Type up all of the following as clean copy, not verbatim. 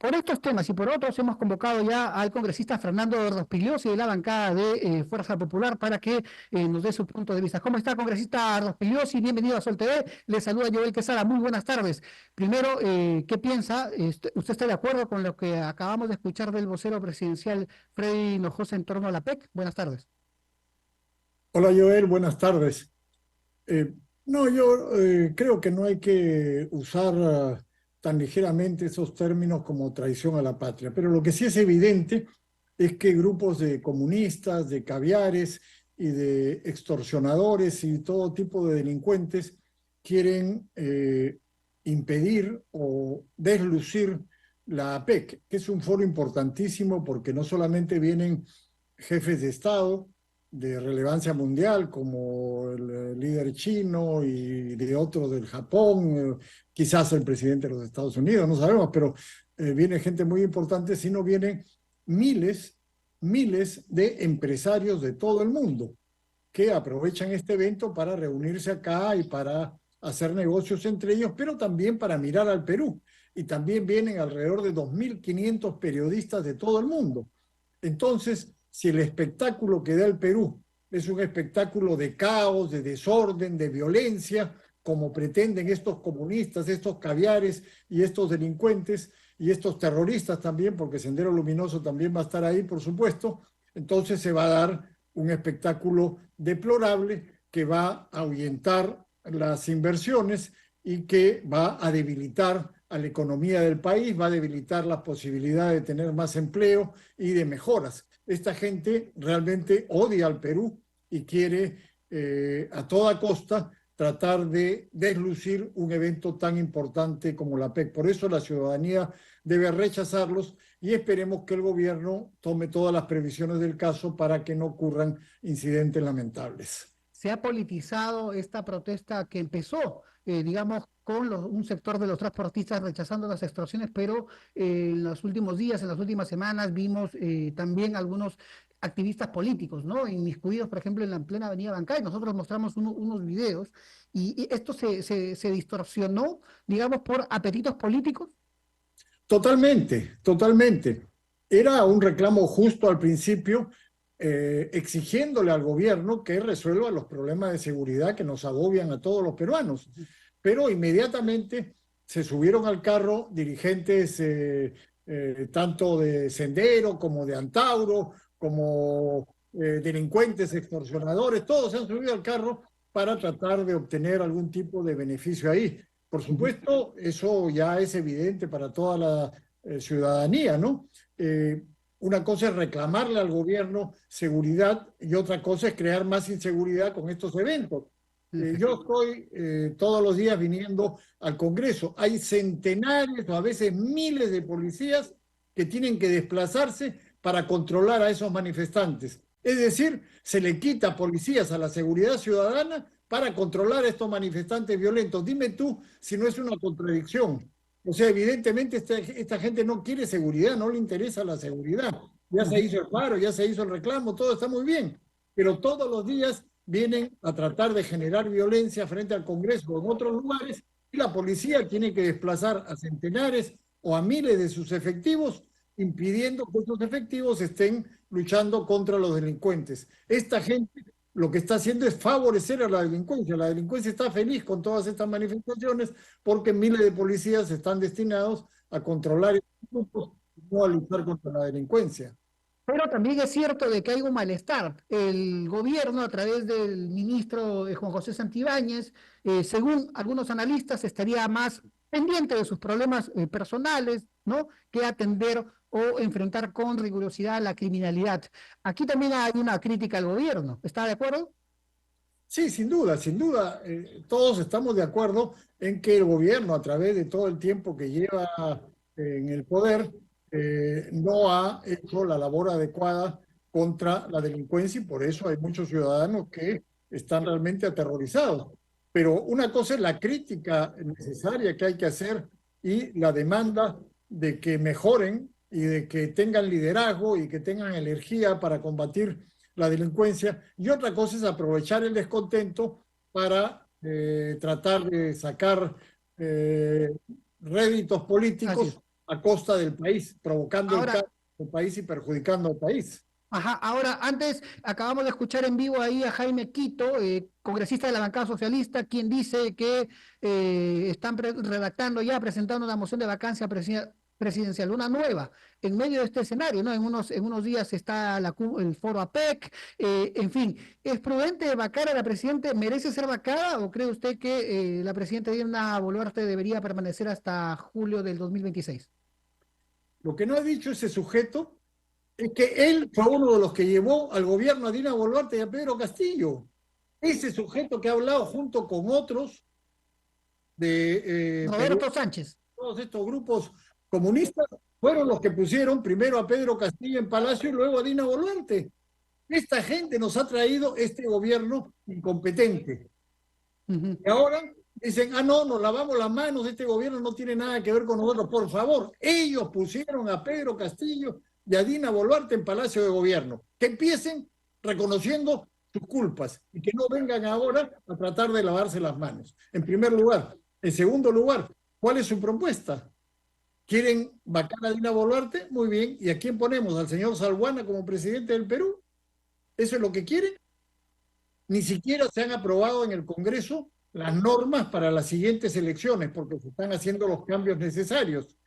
Por estos temas y por otros hemos convocado ya al congresista Fernando Rospigliosi de la bancada de Fuerza Popular para que nos dé su punto de vista. ¿Cómo está, congresista Rospigliosi? Bienvenido a Sol TV. Le saluda Joel Quesada. Muy buenas tardes. Primero, ¿qué piensa? ¿Usted está de acuerdo con lo que acabamos de escuchar del vocero presidencial Freddy Hinojosa en torno a la PEC? Buenas tardes. Hola Joel, buenas tardes. Eh, no, yo creo que no hay que usar tan ligeramente esos términos como traición a la patria, pero lo que sí es evidente es que grupos de comunistas, de caviares y de extorsionadores y todo tipo de delincuentes quieren impedir o deslucir la APEC, que es un foro importantísimo porque no solamente vienen jefes de Estado de relevancia mundial, como el líder chino y de otros del Japón, quizás el presidente de los Estados Unidos, no sabemos, pero viene gente muy importante, sino vienen miles, miles de empresarios de todo el mundo que aprovechan este evento para reunirse acá y para hacer negocios entre ellos, pero también para mirar al Perú. Y también vienen alrededor de 2.500 periodistas de todo el mundo. Entonces, si el espectáculo que da el Perú es un espectáculo de caos, de desorden, de violencia, como pretenden estos comunistas, estos caviares y estos delincuentes y estos terroristas también, porque Sendero Luminoso también va a estar ahí, por supuesto, entonces se va a dar un espectáculo deplorable que va a ahuyentar las inversiones y que va a debilitar a la economía del país, va a debilitar la posibilidad de tener más empleo y de mejoras. Esta gente realmente odia al Perú y quiere a toda costa tratar de deslucir un evento tan importante como la PEC. Por eso la ciudadanía debe rechazarlos y esperemos que el gobierno tome todas las previsiones del caso para que no ocurran incidentes lamentables. Se ha politizado esta protesta que empezó, digamos, con un sector de los transportistas rechazando las extorsiones, pero en los últimos días, en las últimas semanas, vimos también algunos activistas políticos, ¿no? Inmiscuidos, por ejemplo, en la plena Avenida Bancay. Nosotros mostramos unos videos y esto se distorsionó, digamos, por apetitos políticos. Totalmente, totalmente. Era un reclamo justo al principio, exigiéndole al gobierno que resuelva los problemas de seguridad que nos agobian a todos los peruanos. Pero inmediatamente se subieron al carro dirigentes tanto de Sendero como de Antauro, como delincuentes, extorsionadores, todos se han subido al carro para tratar de obtener algún tipo de beneficio ahí. Por supuesto, eso ya es evidente para toda la ciudadanía, ¿no? Una cosa es reclamarle al gobierno seguridad y otra cosa es crear más inseguridad con estos eventos. Yo estoy todos los días viniendo al Congreso. Hay centenares o a veces miles de policías que tienen que desplazarse para controlar a esos manifestantes. Es decir, se le quita policías a la seguridad ciudadana para controlar a estos manifestantes violentos. Dime tú si no es una contradicción. O sea, evidentemente esta gente no quiere seguridad, no le interesa la seguridad. Ya se hizo el paro, ya se hizo el reclamo, todo está muy bien. Pero todos los días vienen a tratar de generar violencia frente al Congreso o en otros lugares y la policía tiene que desplazar a centenares o a miles de sus efectivos, impidiendo que esos efectivos estén luchando contra los delincuentes. Esta gente lo que está haciendo es favorecer a la delincuencia. La delincuencia está feliz con todas estas manifestaciones porque miles de policías están destinados a controlar estos grupos y no a luchar contra la delincuencia. Pero también es cierto de que hay un malestar. El gobierno, a través del ministro Juan José Santibáñez, según algunos analistas, estaría más pendiente de sus problemas personales, ¿no? Que atender o enfrentar con rigurosidad la criminalidad. Aquí también hay una crítica al gobierno. ¿Está de acuerdo? Sí, sin duda, sin duda. Todos estamos de acuerdo en que el gobierno, a través de todo el tiempo que lleva en el poder, no ha hecho la labor adecuada contra la delincuencia y por eso hay muchos ciudadanos que están realmente aterrorizados. Pero una cosa es la crítica necesaria que hay que hacer y la demanda de que mejoren y de que tengan liderazgo y que tengan energía para combatir la delincuencia, y otra cosa es aprovechar el descontento para tratar de sacar réditos Así es. políticos a costa del país, provocando el Ahora, caos del país y perjudicando al país. ajá, ahora, antes acabamos de escuchar en vivo ahí a Jaime Quito, congresista de la bancada socialista, quien dice que están redactando ya, presentando una moción de vacancia presidencial, una nueva, en medio de este escenario, ¿no? En unos días está el foro APEC, en fin, ¿es prudente vacar a la presidenta? ¿Merece ser vacada o cree usted que la presidenta Dina Boluarte debería permanecer hasta julio del 2026? Lo que no ha dicho ese sujeto es que él fue uno de los que llevó al gobierno a Dina Boluarte y a Pedro Castillo. Ese sujeto que ha hablado junto con otros de Perú, Roberto Sánchez. todos estos grupos comunistas, fueron los que pusieron primero a Pedro Castillo en Palacio y luego a Dina Boluarte. Esta gente nos ha traído este gobierno incompetente. Ujú. Y ahora dicen, ah, no, nos lavamos las manos, este gobierno no tiene nada que ver con nosotros. Por favor, ellos pusieron a Pedro Castillo y a Dina Boluarte en Palacio de Gobierno. Que empiecen reconociendo sus culpas y que no vengan ahora a tratar de lavarse las manos. En primer lugar. En segundo lugar, ¿cuál es su propuesta? ¿Quieren vacar a Dina Boluarte? Muy bien. ¿Y a quién ponemos? ¿Al señor Salguana como presidente del Perú? ¿Eso es lo que quieren? Ni siquiera se han aprobado en el Congreso las normas para las siguientes elecciones, porque se están haciendo los cambios necesarios.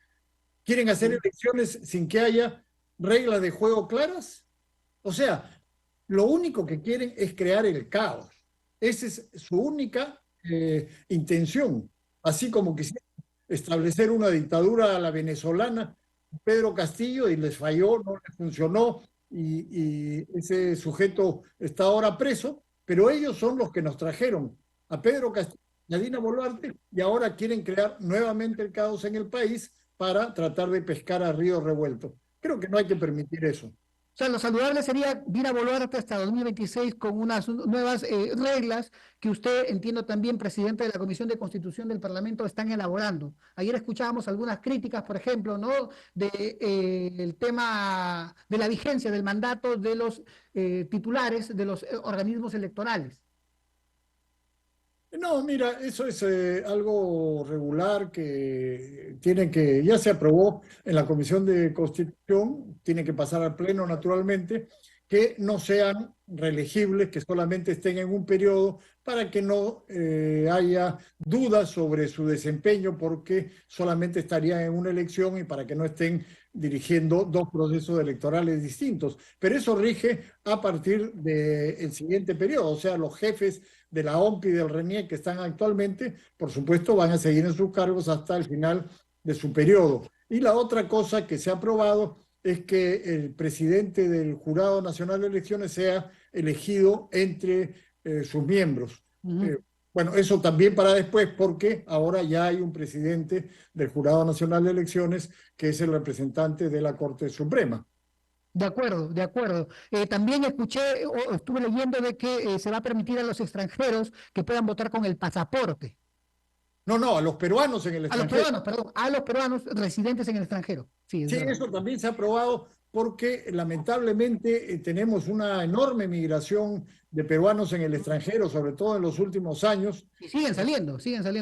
¿Quieren hacer elecciones sin que haya reglas de juego claras? O sea, lo único que quieren es crear el caos. Esa es su única intención. Así como quisieron establecer una dictadura a la venezolana, Pedro Castillo, y les falló, no les funcionó, y ese sujeto está ahora preso, pero ellos son los que nos trajeron a Pedro Castillo y a Dina Boluarte, y ahora quieren crear nuevamente el caos en el país para tratar de pescar a río revuelto. Creo que no hay que permitir eso. O sea, lo saludable sería Dina Boluarte hasta 2026 con unas nuevas reglas que usted, entiendo también, presidente de la Comisión de Constitución del Parlamento, están elaborando. Ayer escuchábamos algunas críticas, por ejemplo, ¿no? De el tema de la vigencia del mandato de los titulares de los organismos electorales. No, mira, eso es algo regular que tiene que, ya se aprobó en la Comisión de Constitución, tiene que pasar al Pleno naturalmente, que no sean reelegibles, que solamente estén en un periodo para que no haya dudas sobre su desempeño, porque solamente estarían en una elección y para que no estén dirigiendo dos procesos electorales distintos. Pero eso rige a partir del siguiente periodo, o sea, los jefes de la OMP y del RENIEC que están actualmente, por supuesto, van a seguir en sus cargos hasta el final de su periodo. Y la otra cosa que se ha aprobado es que el presidente del Jurado Nacional de Elecciones sea elegido entre sus miembros. Uh -huh. Bueno, eso también para después, porque ahora ya hay un presidente del Jurado Nacional de Elecciones que es el representante de la Corte Suprema. De acuerdo, de acuerdo. También escuché o estuve leyendo de que se va a permitir a los extranjeros que puedan votar con el pasaporte. No, no, a los peruanos en el A los extranjero. peruanos, perdón, a los peruanos residentes en el extranjero. Sí, es Sí, verdad. eso también se ha aprobado porque lamentablemente tenemos una enorme migración de peruanos en el extranjero, sobre todo en los últimos años. Y siguen saliendo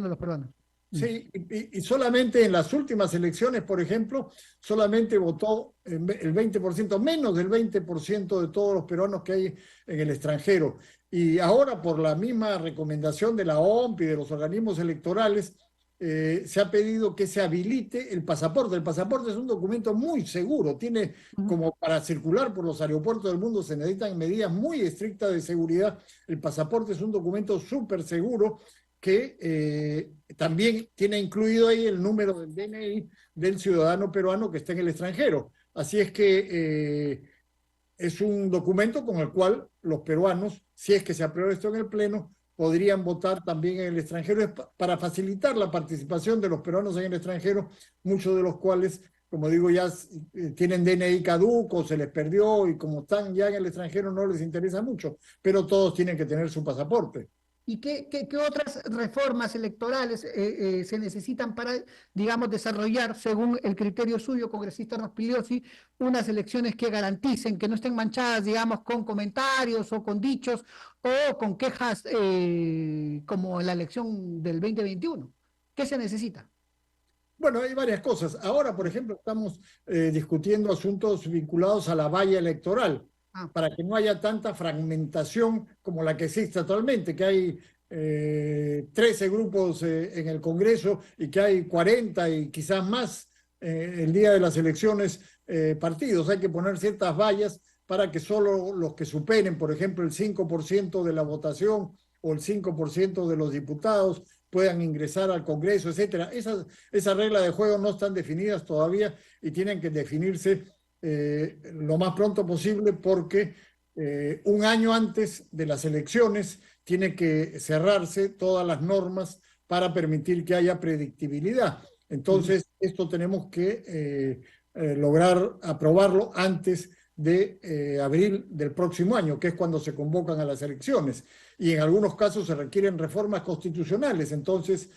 los peruanos. Sí, y solamente en las últimas elecciones, por ejemplo, solamente votó el 20%, menos del 20% de todos los peruanos que hay en el extranjero. Y ahora, por la misma recomendación de la OMP y de los organismos electorales, se ha pedido que se habilite el pasaporte. El pasaporte es un documento muy seguro, tiene como para circular por los aeropuertos del mundo se necesitan medidas muy estrictas de seguridad. El pasaporte es un documento súper seguro que también tiene incluido ahí el número del DNI del ciudadano peruano que está en el extranjero. Así es que es un documento con el cual los peruanos, si es que se aprueba esto en el Pleno, podrían votar también en el extranjero. Es para facilitar la participación de los peruanos en el extranjero, muchos de los cuales, como digo, ya tienen DNI caduco, se les perdió y como están ya en el extranjero no les interesa mucho, pero todos tienen que tener su pasaporte. ¿Y qué otras reformas electorales se necesitan para, digamos, desarrollar, según el criterio suyo, congresista Rospigliosi, unas elecciones que garanticen que no estén manchadas, digamos, con comentarios o con dichos o con quejas como en la elección del 2021? ¿Qué se necesita? Bueno, hay varias cosas. Ahora, por ejemplo, estamos discutiendo asuntos vinculados a la valla electoral, Ah, para que no haya tanta fragmentación como la que existe actualmente, que hay 13 grupos en el Congreso y que hay 40 y quizás más el día de las elecciones partidos. Hay que poner ciertas vallas para que solo los que superen, por ejemplo, el 5% de la votación o el 5% de los diputados puedan ingresar al Congreso, etcétera. Esas reglas de juego no están definidas todavía y tienen que definirse lo más pronto posible porque un año antes de las elecciones tiene que cerrarse todas las normas para permitir que haya predictibilidad. ujú. Entonces, esto tenemos que lograr aprobarlo antes de abril del próximo año, que es cuando se convocan a las elecciones. Y en algunos casos se requieren reformas constitucionales, entonces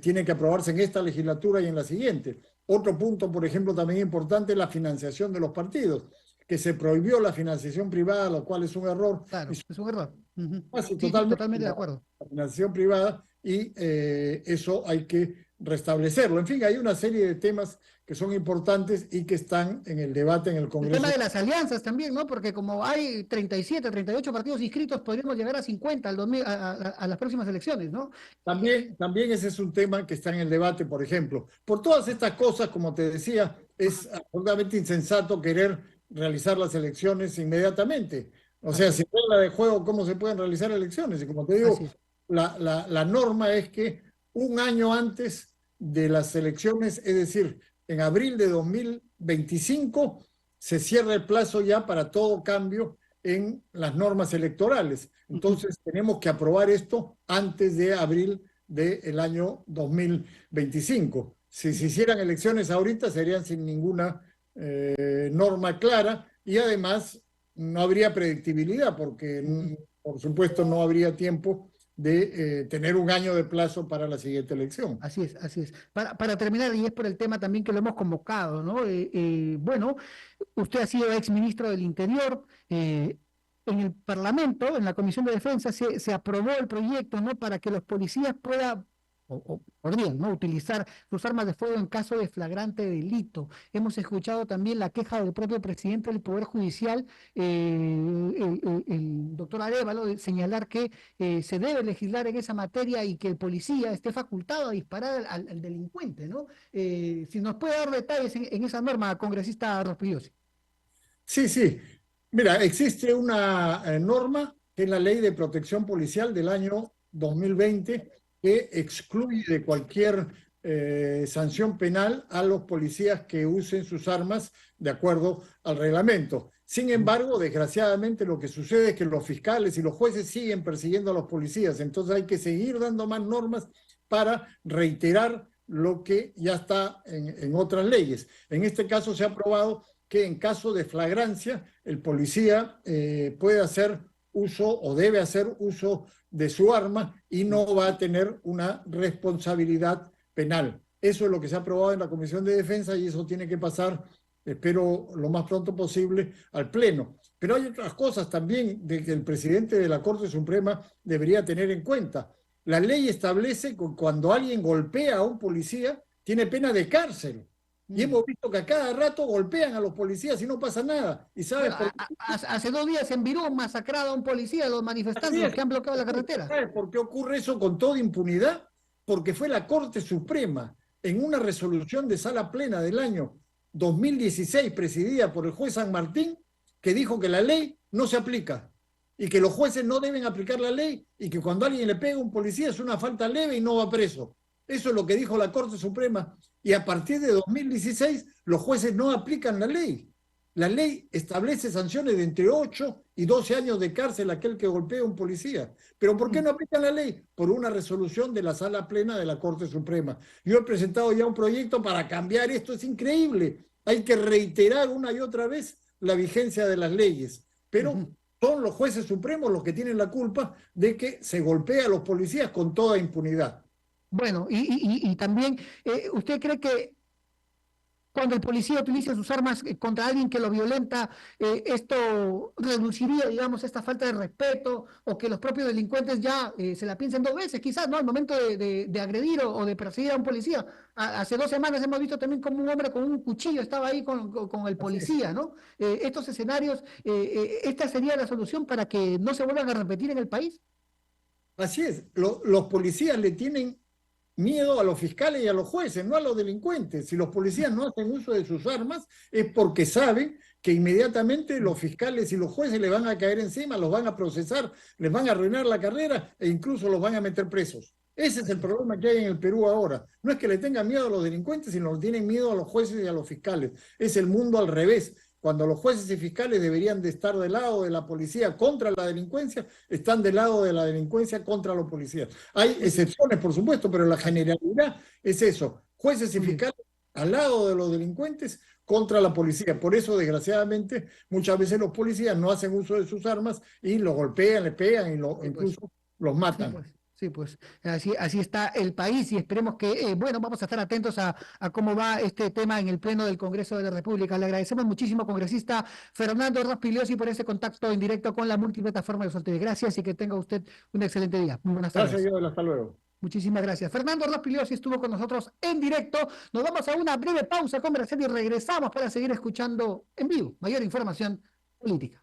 tiene que aprobarse en esta legislatura y en la siguiente. Otro punto, por ejemplo, también importante es la financiación de los partidos, que se prohibió la financiación privada, lo cual es un error, y Claro, es un error. Ujú. casi Sí, sí, totalmente totalmente de acuerdo. la financiación privada y eso hay que restablecerlo. En fin, hay una serie de temas que son importantes y que están en el debate en el El tema Congreso. de las alianzas también, ¿no? Porque como hay 37, 38 partidos inscritos, podríamos llegar a 50 a las próximas elecciones, ¿no? También ese es un tema que está en el debate, por ejemplo. Por todas estas cosas, como te decía, Ajá, es absolutamente insensato querer realizar las elecciones inmediatamente. O sea, así es, sin regla de juego, ¿cómo se pueden realizar elecciones? Y como te así digo, es. la norma es que un año antes de las elecciones, es decir, en abril de 2025, se cierra el plazo ya para todo cambio en las normas electorales. Ujú. Entonces, tenemos que aprobar esto antes de abril del año 2025. Si se hicieran elecciones ahorita, serían sin ninguna norma clara y además no habría predictibilidad porque, Ujú. por supuesto, no habría tiempo de tener un año de plazo para la siguiente elección. Así es, así es. Para terminar, y es por el tema también que lo hemos convocado, ¿no? Bueno, usted ha sido ex ministro del Interior. En el Parlamento, en la Comisión de Defensa, se aprobó el proyecto, ¿no? Para que los policías puedan o podrían, ¿no? Utilizar sus armas de fuego en caso de flagrante delito. Hemos escuchado también la queja del propio presidente del Poder Judicial, el doctor Arévalo, de señalar que se debe legislar en esa materia y que el policía esté facultado a disparar al delincuente, ¿no? Si nos puede dar detalles en esa norma, congresista Rospillosi. Sí, sí. Mira, existe una norma que es la Ley de Protección Policial del año 2020 que excluye de cualquier sanción penal a los policías que usen sus armas de acuerdo al reglamento. Sin embargo, desgraciadamente lo que sucede es que los fiscales y los jueces siguen persiguiendo a los policías, entonces hay que seguir dando más normas para reiterar lo que ya está en otras leyes. En este caso se ha aprobado que en caso de flagrancia el policía puede hacer uso o debe hacer uso de su arma y no va a tener una responsabilidad penal. Eso es lo que se ha aprobado en la Comisión de Defensa y eso tiene que pasar, espero, lo más pronto posible al Pleno. Pero hay otras cosas también de que el presidente de la Corte Suprema debería tener en cuenta. La ley establece que cuando alguien golpea a un policía, tiene pena de cárcel. Y Mm. hemos visto que a cada rato golpean a los policías y no pasa nada. ¿Y sabes Bueno, por qué? hace 2 días en Virú masacrado a un policía, los manifestantes, Así los es. que han bloqueado la carretera. ¿Sabes por qué ocurre eso con toda impunidad? Porque fue la Corte Suprema, en una resolución de sala plena del año 2016, presidida por el juez San Martín, que dijo que la ley no se aplica y que los jueces no deben aplicar la ley y que cuando alguien le pega a un policía es una falta leve y no va preso. Eso es lo que dijo la Corte Suprema. Y a partir de 2016, los jueces no aplican la ley. La ley establece sanciones de entre 8 y 12 años de cárcel a aquel que golpea a un policía. ¿Pero por qué Mm. no aplican la ley? Por una resolución de la Sala Plena de la Corte Suprema. Yo he presentado ya un proyecto para cambiar esto. Es increíble. Hay que reiterar una y otra vez la vigencia de las leyes. Pero Ujú. son los jueces supremos los que tienen la culpa de que se golpea a los policías con toda impunidad. Bueno, y también, ¿usted cree que cuando el policía utiliza sus armas contra alguien que lo violenta, esto reduciría, digamos, esta falta de respeto, o que los propios delincuentes ya se la piensen dos veces, quizás, ¿no? Al momento de agredir o de perseguir a un policía. Hace 2 semanas hemos visto también como un hombre con un cuchillo estaba ahí con el Así es. policía, ¿no? Estos escenarios, ¿esta sería la solución para que no se vuelvan a repetir en el país? Así es. Los policías le tienen miedo a los fiscales y a los jueces, no a los delincuentes. Si los policías no hacen uso de sus armas, es porque saben que inmediatamente los fiscales y los jueces le van a caer encima, los van a procesar, les van a arruinar la carrera e incluso los van a meter presos. Ese es el Así es. problema que hay en el Perú ahora. No es que le tengan miedo a los delincuentes, sino que tienen miedo a los jueces y a los fiscales. Es el mundo al revés. Cuando los jueces y fiscales deberían de estar del lado de la policía contra la delincuencia, están del lado de la delincuencia contra los policías. Hay Muy bien. excepciones, por supuesto, pero la Así es. generalidad es eso. Jueces y Muy bien. fiscales al lado de los delincuentes contra la policía. Por eso, desgraciadamente, muchas veces los policías no hacen uso de sus armas y los golpean, le pegan y Sí, pues. incluso los Sí, matan. pues, sí, pues así está el país, y esperemos que, bueno, vamos a estar atentos a cómo va este tema en el Pleno del Congreso de la República. Le agradecemos muchísimo, congresista Fernando Raspiliosi, por ese contacto en directo con la multiplataforma de Sol TV. Gracias y que tenga usted un excelente día. Muy buenas Gracias, tardes. Joel. Hasta luego. Muchísimas gracias. Fernando Raspiliosi estuvo con nosotros en directo. Nos vamos a una breve pausa comercial y regresamos para seguir escuchando en vivo mayor información política.